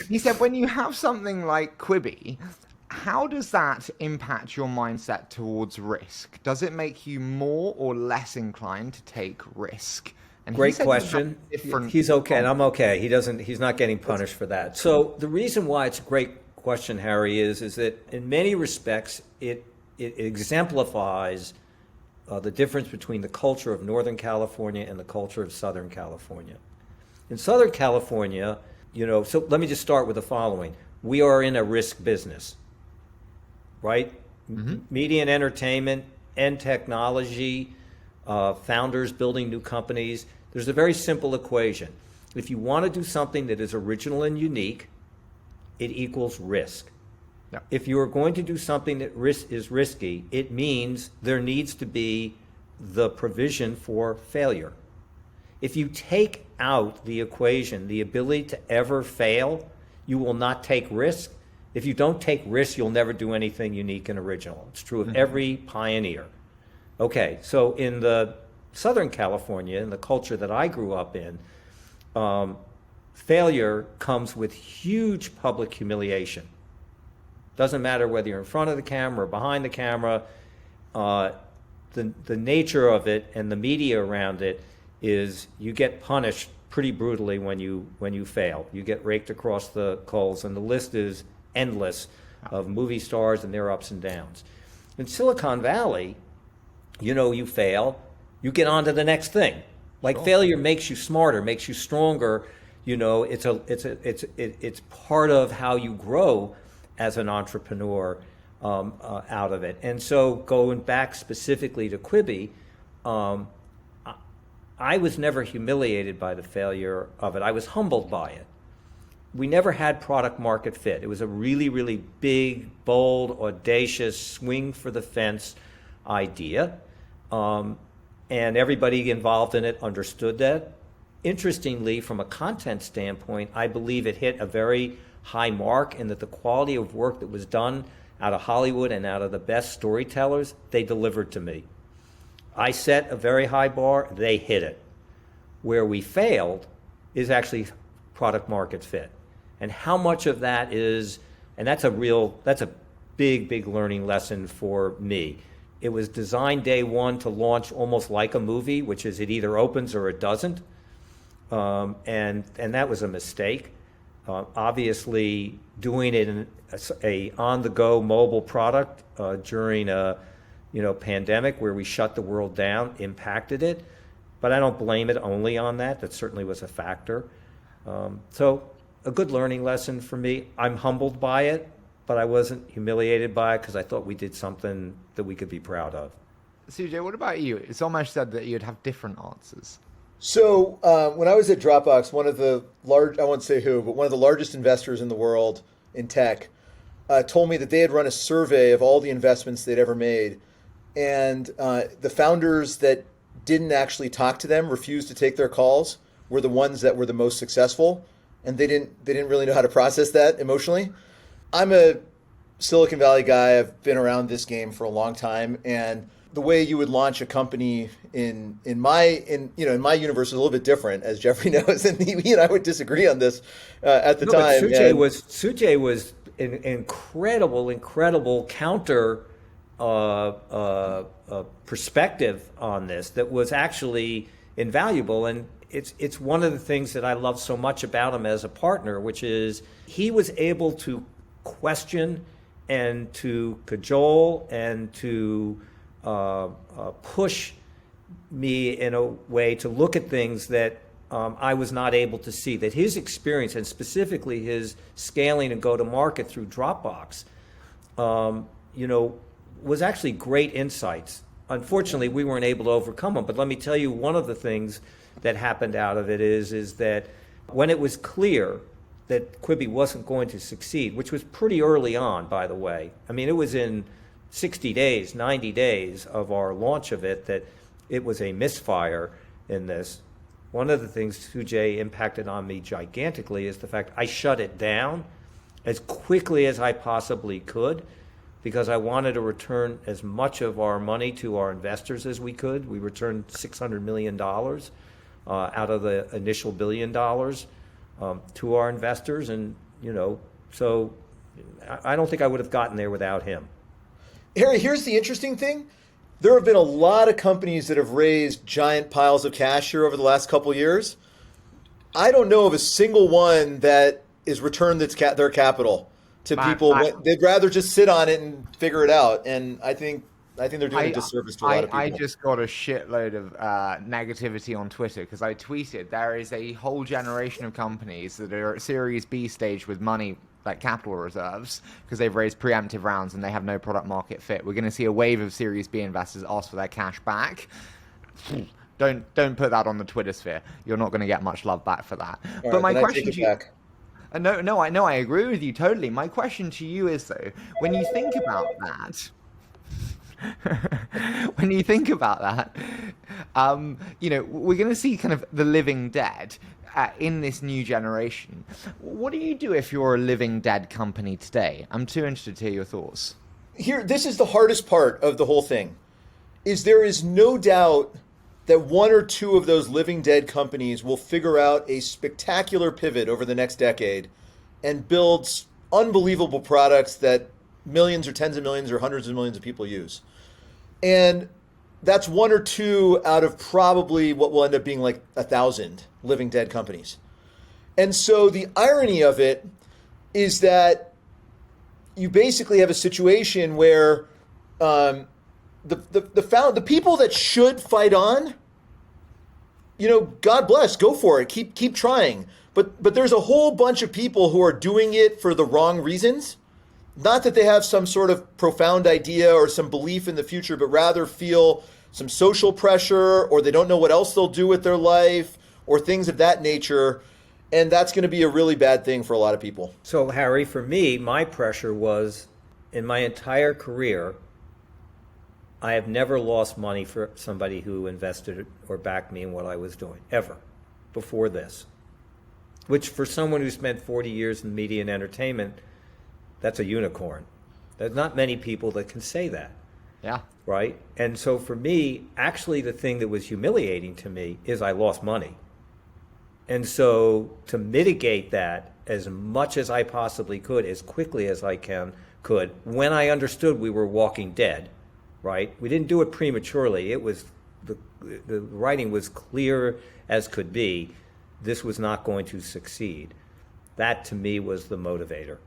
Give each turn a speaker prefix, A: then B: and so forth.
A: he said, when you have something like Quibi, how does that impact your mindset towards risk? Does it make you more or less inclined to take risk? And
B: Great question. He's okay, and I'm okay. He's not getting punished for that. So the reason why it's a great question, Harry, is that in many respects it exemplifies the difference between the culture of Northern California and the culture of Southern California. In Southern California, so let me just start with the following. We are in a risk business, right? Mm-hmm. Media and entertainment and technology, founders building new companies. There's a very simple equation. If you want to do something that is original and unique, it equals risk. Yeah. If you are going to do something that is risky, it means there needs to be the provision for failure. If you take out the equation, the ability to ever fail, you will not take risk. If you don't take risk, you'll never do anything unique and original. It's true of every pioneer. Okay, so in the Southern California, in the culture that I grew up in, failure comes with huge public humiliation. Doesn't matter whether you're in front of the camera or behind the camera. The nature of it and the media around it is you get punished pretty brutally when you fail. You get raked across the coals, and the list is endless of movie stars and their ups and downs. In Silicon Valley, you fail, you get on to the next thing. Failure makes you smarter, makes you stronger. It's part of how you grow as an entrepreneur out of it. And so going back specifically to Quibi, I was never humiliated by the failure of it. I was humbled by it. We never had product market fit. It was a really, really big, bold, audacious, swing for the fence idea. And everybody involved in it understood that. Interestingly, from a content standpoint, I believe it hit a very high mark, and that the quality of work that was done out of Hollywood and out of the best storytellers, they delivered to me. I set a very high bar, they hit it. Where we failed is actually product market fit. And how much of that is, and that's a big, big learning lesson for me. It was designed day one to launch almost like a movie, which is it either opens or it doesn't. And that was a mistake. Obviously, doing it in a on-the-go mobile product during a pandemic where we shut the world down impacted it. But I don't blame it only on that. That certainly was a factor. So a good learning lesson for me. I'm humbled by it, but I wasn't humiliated by it because I thought we did something that we could be proud of.
A: Sujay, what about you? It's almost said that you'd have different answers.
C: So when I was at Dropbox, one of the I won't say who, but one of the largest investors in the world in tech told me that they had run a survey of all the investments they'd ever made. And the founders that didn't actually talk to them, refused to take their calls, were the ones that were the most successful. And they didn't really know how to process that emotionally. I'm a Silicon Valley guy. I've been around this game for a long time. And the way you would launch a company in my universe is a little bit different, as Jeffrey knows, and he and I would disagree on this at the time.
B: But Sujay was an incredible counter perspective on this that was actually invaluable, and it's one of the things that I love so much about him as a partner, which is he was able to question and to cajole and to push me in a way to look at things that I was not able to see. That his experience, and specifically his scaling and go-to-market through Dropbox, was actually great insights. Unfortunately, we weren't able to overcome them. But let me tell you, one of the things that happened out of it is that when it was clear that Quibi wasn't going to succeed, which was pretty early on, by the way. I mean, it was in 60 days, 90 days of our launch of it that it was a misfire in this. One of the things Sujay impacted on me gigantically is the fact I shut it down as quickly as I possibly could because I wanted to return as much of our money to our investors as we could. We returned $600 million out of the initial $1 billion to our investors. And, So I don't think I would have gotten there without him.
C: Harry, here's the interesting thing. There have been a lot of companies that have raised giant piles of cash here over the last couple of years. I don't know of a single one that is returned their capital to people. They'd rather just sit on it and figure it out. And I think they're doing a disservice to a lot of people.
A: I just got a shitload of negativity on Twitter because I tweeted there is a whole generation of companies that are at Series B stage with money, like capital reserves, because they've raised preemptive rounds and they have no product market fit. We're going to see a wave of Series B investors ask for their cash back. Don't put that on the Twitter sphere. You're not going to get much love back for that.
C: All
A: but
C: right,
A: my question to you,
C: back.
A: no, I agree with you totally. My question to you is though, when you think about that, we're going to see kind of the living dead in this new generation. What do you do if you're a living dead company today? I'm too interested to hear your thoughts.
C: This is the hardest part of the whole thing, is there is no doubt that one or two of those living dead companies will figure out a spectacular pivot over the next decade and build unbelievable products that millions or tens of millions or hundreds of millions of people use. And that's one or two out of probably what will end up being like 1,000 living dead companies. And so the irony of it is that you basically have a situation where the people that should fight on, God bless, go for it, keep trying. But there's a whole bunch of people who are doing it for the wrong reasons. Not that they have some sort of profound idea or some belief in the future, but rather feel some social pressure, or they don't know what else they'll do with their life, or things of that nature. And that's going to be a really bad thing for a lot of people.
B: So, Harry, for me, my pressure was, in my entire career, I have never lost money for somebody who invested or backed me in what I was doing, ever, before this. Which, for someone who spent 40 years in media and entertainment, that's a unicorn. There's not many people that can say that.
A: Yeah.
B: Right? And so for me, actually the thing that was humiliating to me is I lost money. And so to mitigate that as much as I possibly could, as quickly as I could, when I understood we were walking dead, right? We didn't do it prematurely. It was, the writing was clear as could be. This was not going to succeed. That to me was the motivator.